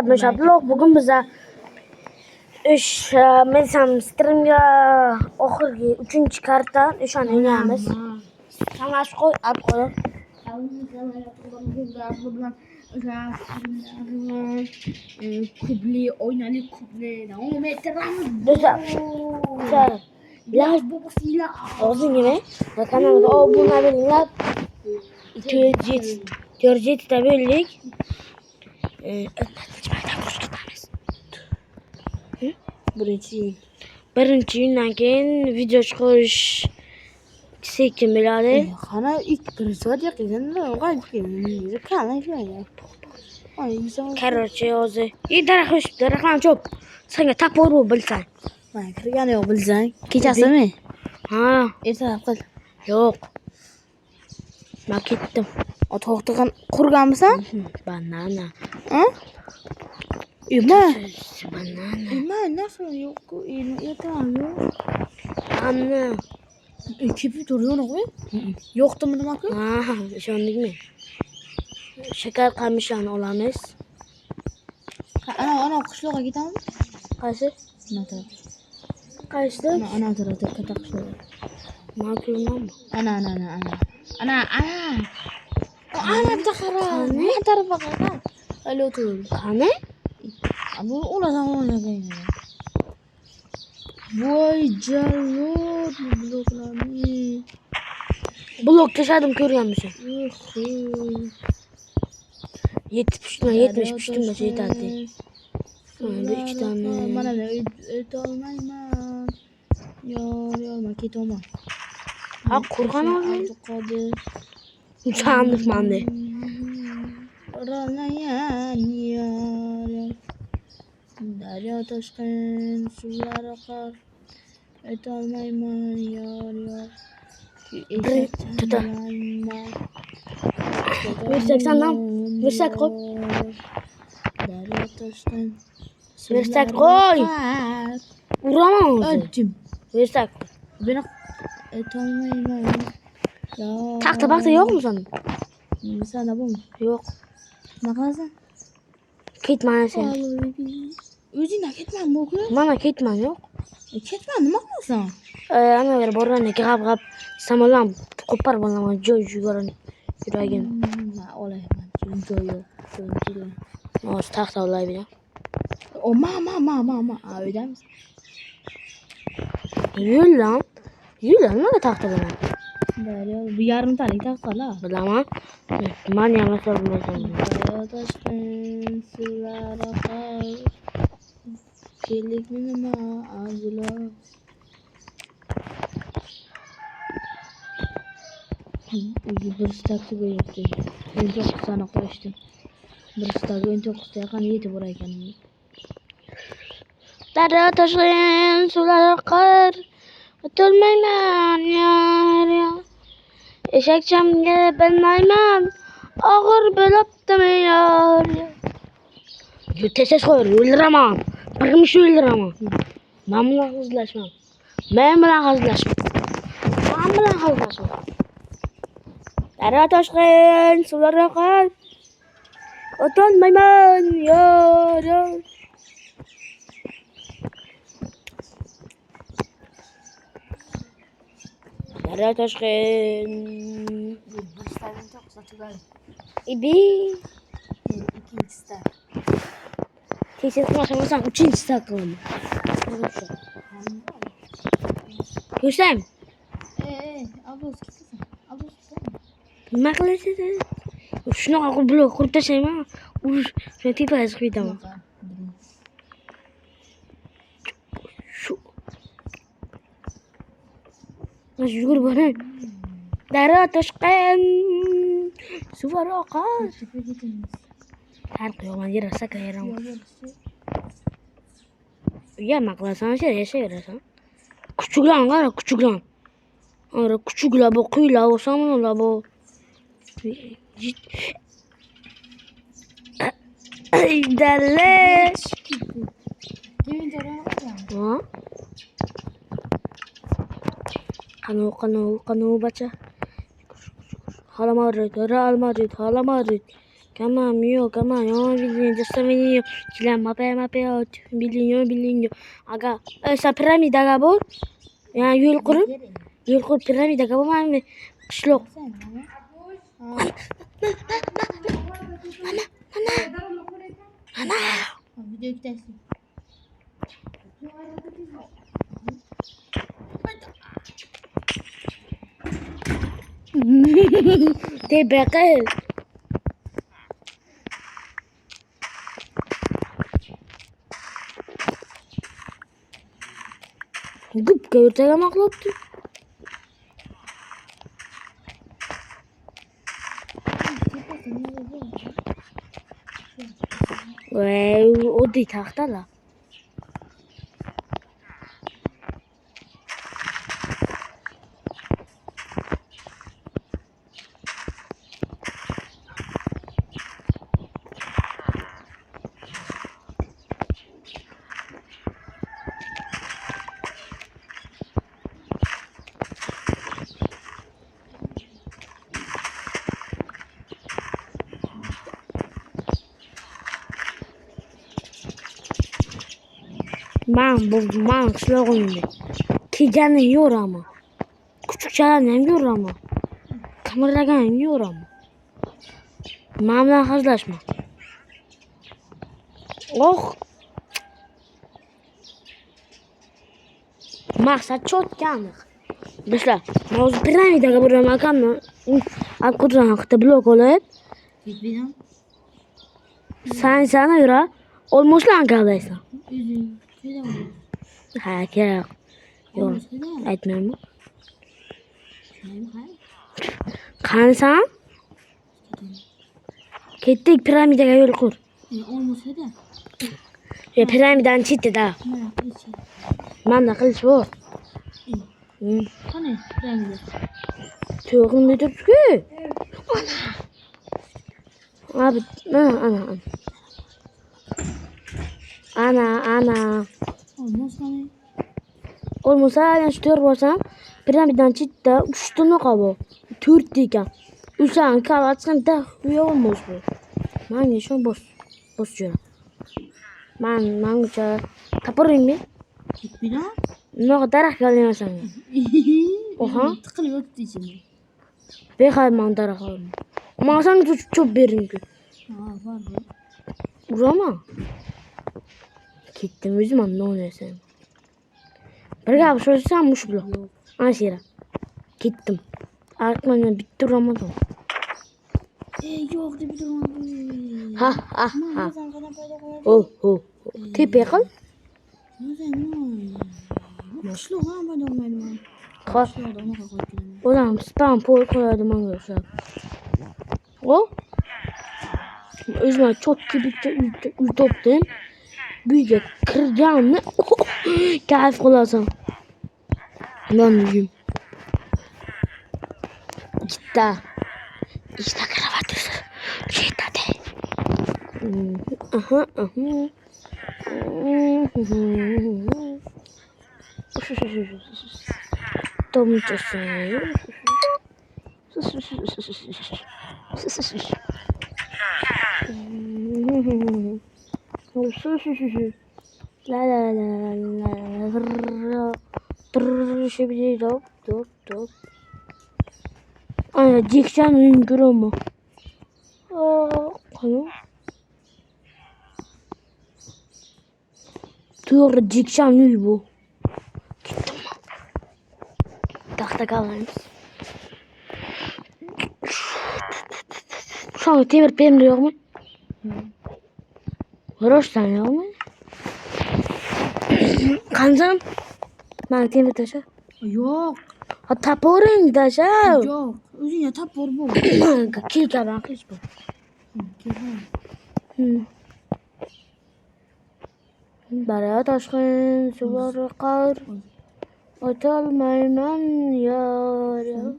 Abdulloh bugun biza men ham streamga oxirgi 3-karta o'shani o'ynaymiz. Samash qo'y, ab qo'y. Kubli oynali kubli davom ettiramiz. Do'stlar, Ilaç babasıyla og'zingga men kanalga obuna bo'linglar. 4 ta bo'ldik. Birinchi yildan keyin video chiqarish sekin bo'ladi. Qana ilk bir soat yaqinda qaytib keldim. Короче, hozir daraxtlarni chop. Senga tapor bo'lib bilsang. Men kirgani yo'q bilsang. Kechasimi? Ha, Ertalab qil. yo'q. Men ketdim. To'xtagan qurganmisan? Banana. Ha? Ima. Banana. Ima nasıl yok? Ertalab yo'q. Anne. Kepib turgan qo'y. Yo'qdimi nima qil? Ha, ishondingmi? Shakar qamishani olamiz. Ana qishloqqa ketamiz. Qaysi? Mana Qaysi? ana tarafda katta qishloq. Men ko'rmayman. Ana. Ana bitta qara. Men tarafga qara. Hali o'tir. Qani? Bu ulardan o'ynagan. Voy jalod bloklarni. Blok tashadim ko'rganmisan. 70 pushtimgacha yetadi. Mana 2 tane. Mana o'tolmayman. Yor, men ketaman. Ha, qurgan oldin. Qodir. Chandiqmanda. Ranayan yor. Daryo toshqin suvlar oqar. O'tolmayman yor. Versak sandan. Versak qo'y. Daryo toshqin. Versak qo'y. Uraman. O'tdim. Versak. Beni o'tolmayman. Taxta baxta yo'qmi sanda? Sana bu mu? Yo'q. Nima qilasan? Ketman sen. O'zingdan ketman bu ku. Mana ketman yo'q. Ketman nima qilasan? Ana bir borani g'ab samolam qo'parib olaman joy yuragim. Olayman. Joy yo'q. Hozir taxta olaymi? O ma. O'ydamiz. Yo'llan nima taxta bilan? Daryo bu yarimtalik taxtalar. Bilaman. Men ham bilmayman. Daryo toshqin suvlar oqar. Kelikmi nima azlar. Bir stakti bo'yapti. 19 tani qo'yishdi. Bir stagi 19 ta yaqin yetib bor ekan. Daryo toshqin suvlar oqar. O'tolmayman yor. Eshakchamga bilmayman. Og'ir bo'libdimi yor. Tez qo'y, o'ldiraman. Birimish o'ldiraman. Men bilan hazillashma. Daryo toshqin suvlar oqar. O'tolmayman yor. Daryo toshqin. İbi. İkinci stak. Tekrar konuşamazsam 3. stak kılaman. Ko'rsam? Abuz ketasan. Nima qilasizlar? Shunaqa blok qurib tashlayman. Shuni tepasiga chiqib ketaman. Yugurib boray. Daryo toshqin suvlar oqar. Farqi yo'q, men yer sakayraman. Uyama qilasan, yashayverasan. Kuchuklar qara, kuchuklar. Ara kuchuklar bu quylar bo'lsa-mu, bu. Dalash. Ha? Qanu bacha. Real Madrid. Tamam yok tamam yok bilin just bilin kilen mapaya bilin yok aga sen piramid aga bu yani yol kurup piramid aga bu ben kışlok Video yüklersin. te bekal gup kayırtaga makloptu o di tahta la man kışlok oyunu kigani yor ama küçük çalan hem yor ama kameragan hem yor ama mamla hazlaşma oh maksat çok yanık Dostlar, mavzu piramidaga buradan makanna ab kutudan hakta blok olib Gitmeden. sana göre olmuşlan kaldıysan. Üzüm. Şöyle olur. Ha kerak. Yok. Olmuş da. Aytmayman. Şöyle hay. Qansan? Ketdik piramidaga yo'l qur. Olmuş da. Piramidani chetida. Mana qilchi. Manda qilish bor. Qani piramida. To'g'ri turibdi-ku. Abi, ana. Olmuş qani. Olmasa yani şu tör borsam piramiddan chetida 3 ta noqa bor. 4 ekan. Ulan kavatsan da olmaz bu. Manga shu bos jura. Manga tapuringmi? Gitmeden. Noqa daraxtga olmasan. Oha. Tıkılıyor içinde. Bexay man daraxt olma. Mana sana çok bering-ku. Var. Urama. Ketdim o'zim ham o'ynasam. Bir gap so'rasam mush buloq. Ana shera. Ketdim. Arqmanga bitta uramadim. Yo'q deb turmadim. Ha. Oh. Tepe qil. Boshliq ham bo'lmayman. Ha. Odam spam pol qo'yadi menga o'xshab. O? O'zim cho'tki bitta uy topdim. Uyga kirganni kayf qilasan. Lan uyim. Ikkita karavot jetadi. Aha. Tomchasi. La. Şimdi dop. Ana diksen üngür ama. Kanı. Doğru diksen üy bu. Gittim. Tahta kalmayız. Şu an temir benim de yok mu? Roştan yok mu? Kancan. Ben temir taşı. Yo'q. Ha taporing taşı. Yo'q. O'zingga tap bor bu. Kilka ben kılıç bu. Daryo toshqin suvar qor o'tolmayman yor.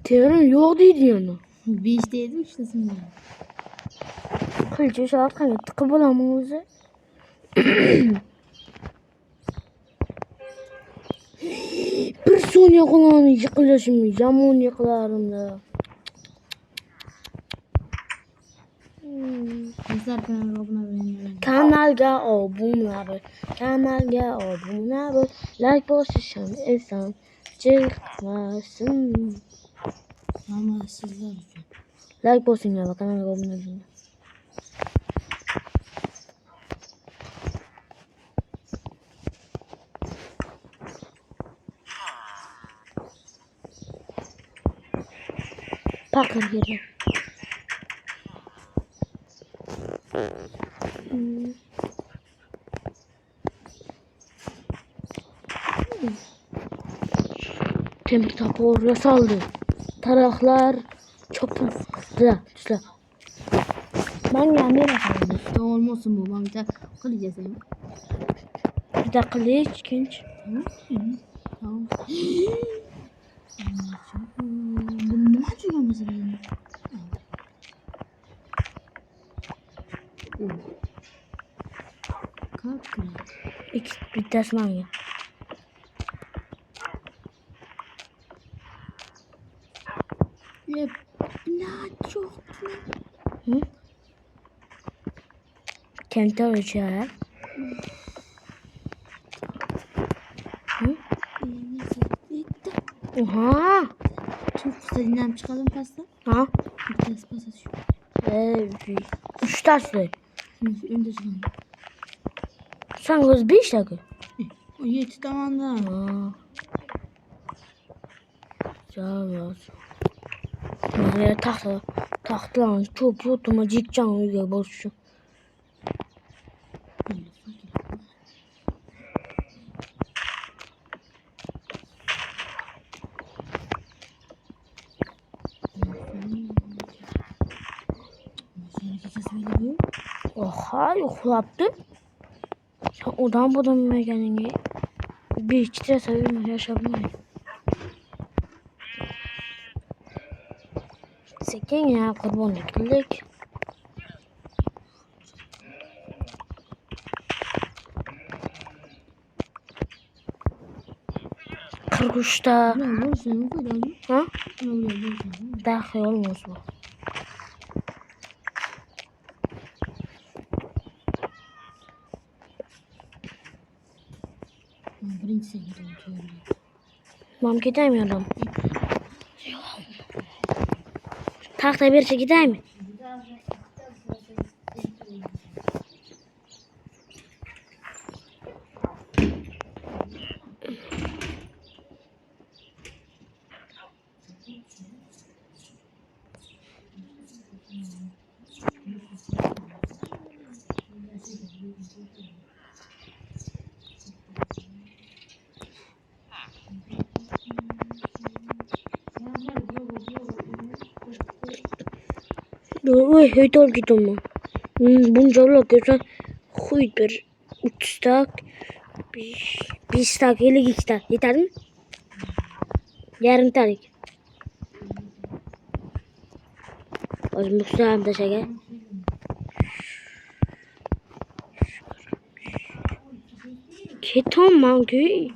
Terim yo'q deydi yana. 5 deydi ishlasini. Qilchi orqaga tiqib bo'laman o'zi. Bir saniye kulağını yıkılışım. Yamon yıkılarımda. Bizler kanalına abone olmayı Kanalga abone ol. Kanalga abone ol. Like basışan insan çıkmasın. ama sizler için. Like basın ya bak kanalga abone olun. Bakın yere. Temir tapu oraya saldı. Taraklar çöpün. Düzle. Ben yanmaya başladım. İşte olmasın bu. Ben bir de kılacağız yani. Bir de kılıç ikinci. Tamam. Bunu ne açıyor mesela? Kalk kral. İki bir tasman ya. Ne çok. Hı? Kendi olacağı. Hı? Oha. Çok istediğinden çıkalım pasta. Ha? Bir tane pasta şu. Üç taşlı. Önce çıkalım. Sen göz beş dakika. O yeti tamamda. Ha. Sağ ol. Buraya tahtlan çok yutuma cikcan uyuyor boşu. Oha yuklaptı. Sen odan budan mı kendini? Bir iki de sevim yaşamayı. Sekin ya kurban etkilik. Kırguşta. Ne olursun koyalım. Ha? Ne oluyor? Dahi olmaz bu. Birinci sevgilim diyorum. Mam gidemiyorum. Tahta bir şey gider mi? Oy höydol gidiyorum. Bunca lok görsen huy bir 3 tak 5 tak 52 tak yeter mi? Yarım tarik. O zaman Mustafa da şeker. Keton manki.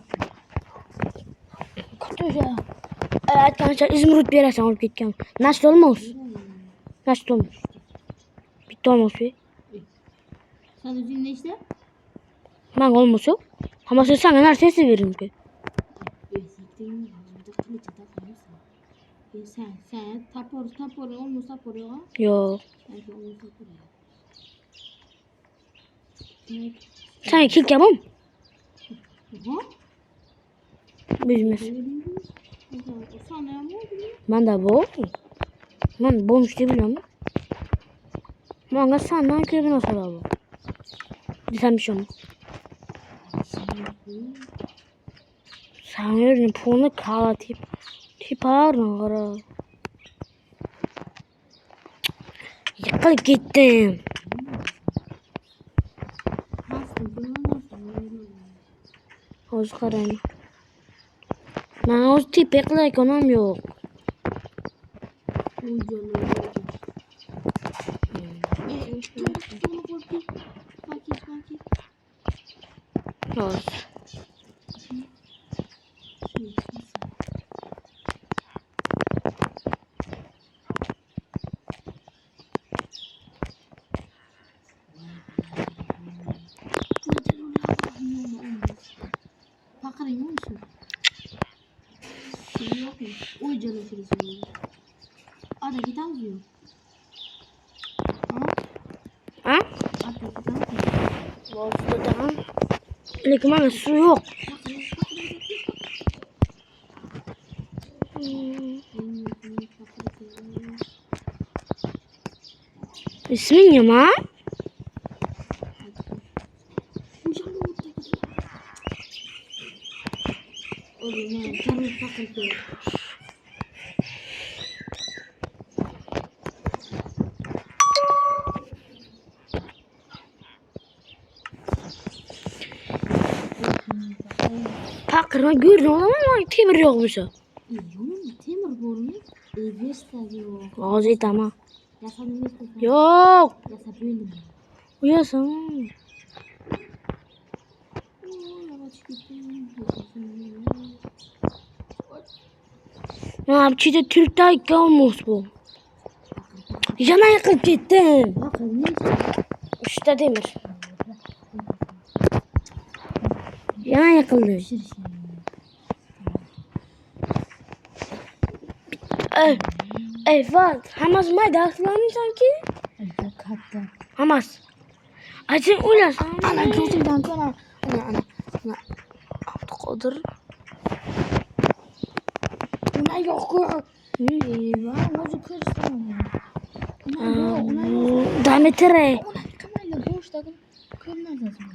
Kötü ya. Evet arkadaşlar İzmir'de bir yere sen olup gideceğim. Nasıl olmaz? Nasıl olmaz? Bitti olmaz bir. Sen üzülme ne işte? Ben olmaz yok. Ama sen sana her sesi veririm ki. Sen tapor olmuş tapor ya. Yok. Belki olmuş tapor ya. Sen kick yapamam. Aha. Bilmez. Sana ya mı? Ben de bu. Ben bulmuş diye biliyorum. Ben senden kirbi nasıl abi? Sen bir şey olmaz. Sen yerin puanı kala tip ağırına kara. Yıkılıp gittim. Oz karayım. Ben oz tip ekle ekonom yok. Oz. çalışırız böyle. Ada git almıyor. Ha? Ada git almıyor. Bozdu da. Lekin mana su yok. İsmin ne ma? Pakırma gördün oğlum ama temir yokmuş o. Temir borunu Vesta yok. Ağzı tamam. Yasanın Vesta. Yok. Yasa bölüm. Uyasın. Ya bir de Türk'te kalmış bu. Yana yakıp gittim. Bakın ne? İşte demir. Yana yakıldı. Eyvah. Hamas mayda aslanı sanki. Katta. Hamas. Acın uyasın. Ana gözümden kana. Ana. Artık odur. Ona yok. Eyvah. Nasıl kırsın? Ona yok. Dametere. Ona kamayla boşta kırmaz lazım.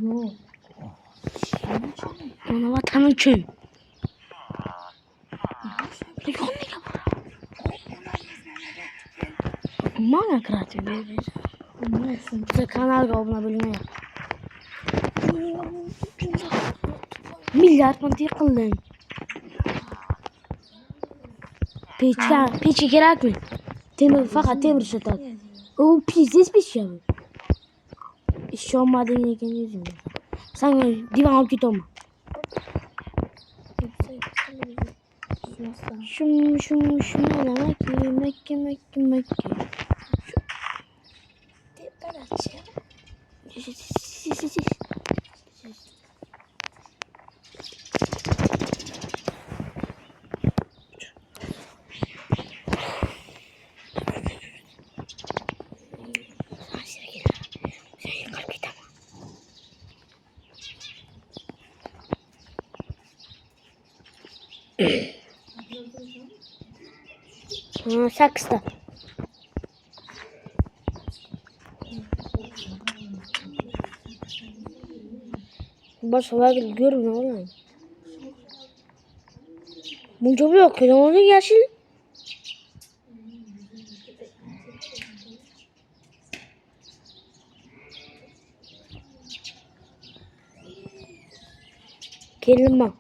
Yok. Ona vatanın çün. Yok ne yapar? Mana kreatif bir. Bize kanal kabına bölümü yap. Milyar mantı yıkıldın. Peçi gerek mi? Temir fakat temir satar. O pis bir şey mi? İş olmadığını yeken yüzüm. Sen divan alıp git olma. Şunu ala Mekke. Saksıda. Başkalar görmüyor oğlum. Bunca bir yok. Ne oldu yeşil? Gelin bak.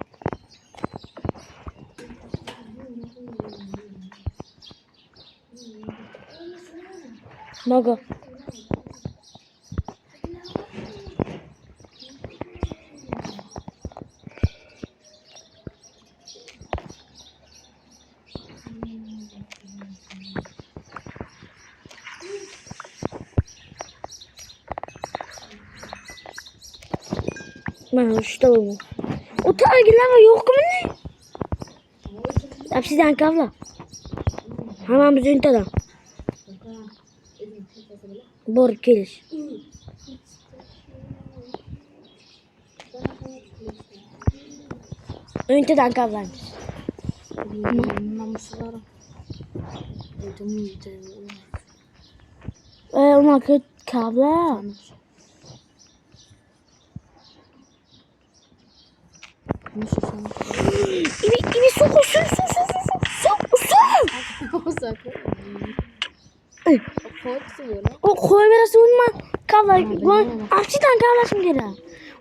Maga. Ben işte bu. O tarihler yok mu ne? Hepsinden kavla. Hemen bizim üniteden. Bor geliş. Üniteden kavlaymış. Namuslar. Ona kötü kavla. İbi su. O koy biraz unma. Kavla. Açıdan kavlasın geri.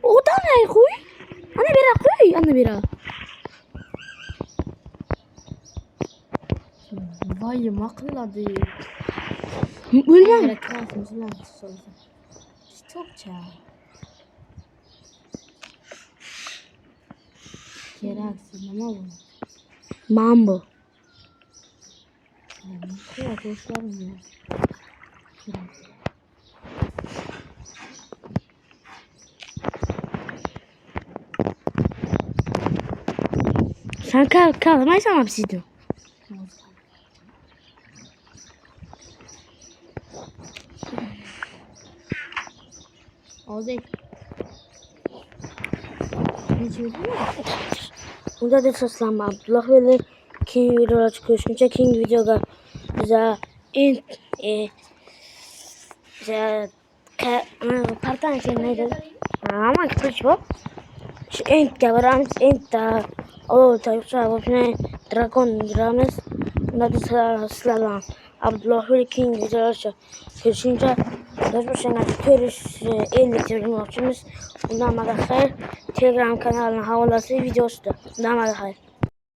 O da ne koy? Anne bira. Vay makladı. Ölmem. Çok çağ. Gereksiz ama bu. Mambo. Kıyafetlerim ya. Sen kalamaysan mı sizden? Ozey. Ne çevirdin mi? Bunda da seslenme Abdullah böyle King videolar çıkıyorsunca King videoda bize bize partan şey neydi? Ama kıpırç bu. Şu ent gavaramiz ent da o tayfsa bu ne dragon dramas bunda da seslenme Abdullah böyle King videolar çıkıyorsunca Görüşürüz. Görüş 50 çevirme opçumuz. Bundan sonra Telegram kanalına havalası videosu da. Bundan sonra